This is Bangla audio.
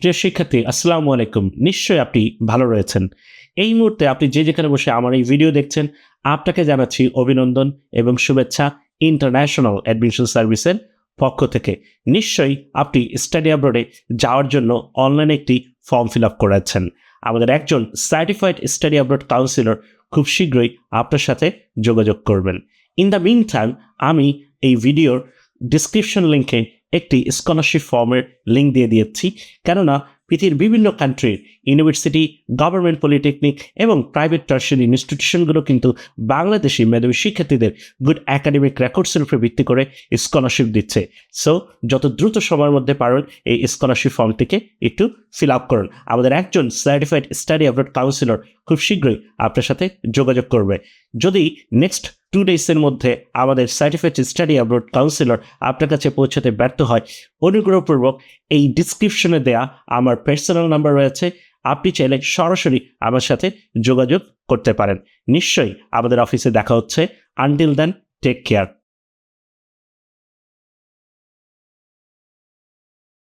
প্রিয় শিক্ষার্থী, আসসালামু আলাইকুম। নিশ্চয়ই আপনি ভালো রয়েছেন। এই মুহূর্তে আপনি যে যেখানে বসে আমার এই ভিডিও দেখছেন, আপনাকে জানাচ্ছি অভিনন্দন এবং শুভেচ্ছা ইন্টারন্যাশনাল অ্যাডমিশন সার্ভিসের পক্ষ থেকে। নিশ্চয়ই আপনি স্টাডি অ্যাব্রডে যাওয়ার জন্য অনলাইনে একটি ফর্ম ফিল আপ করেছেন। আমাদের একজন সার্টিফাইড স্টাডি অ্যাব্রড কাউন্সিলর খুব শীঘ্রই আপনার সাথে যোগাযোগ করবেন। ইন দ্য মিন টাইম আমি এই ভিডিওর ডিসক্রিপশন লিঙ্কে একটি স্কলারশিপ ফর্মের লিঙ্ক দিয়ে দিয়েছি, কেননা পৃথিবীর বিভিন্ন কান্ট্রির ইউনিভার্সিটি, গভর্নমেন্ট পলিটেকনিক এবং প্রাইভেট টার্শিয়ারি ইনস্টিটিউশনগুলো কিন্তু বাংলাদেশি মেধাবী শিক্ষার্থীদের গুড একাডেমিক রেকর্ডসের উপর ভিত্তি করে স্কলারশিপ দিচ্ছে। সো যত দ্রুত সময়ের মধ্যে পারেন এই স্কলারশিপ ফর্মটিকে একটু ফিল আপ করুন। আমাদের একজন সার্টিফাইড স্টাডি অ্যাব্রড কাউন্সিলর খুব শীঘ্রই আপনার সাথে যোগাযোগ করবে। যদি নেক্সট 2 ডেজের মধ্যে আমাদের সার্টিফাইড স্টাডি অ্যাব্রড কাউন্সিলর আপনার কাছে পৌঁছাতে ব্যর্থ হয়, অনুগ্রহপূর্বক এই ডিসক্রিপশনে দেয়া আমার পার্সোনাল নাম্বার রয়েছে, আপনি চাইলে সরাসরি আমার সাথে যোগাযোগ করতে পারেন। নিশ্চয়ই আমাদের অফিসে দেখা হচ্ছে। Until then, take care.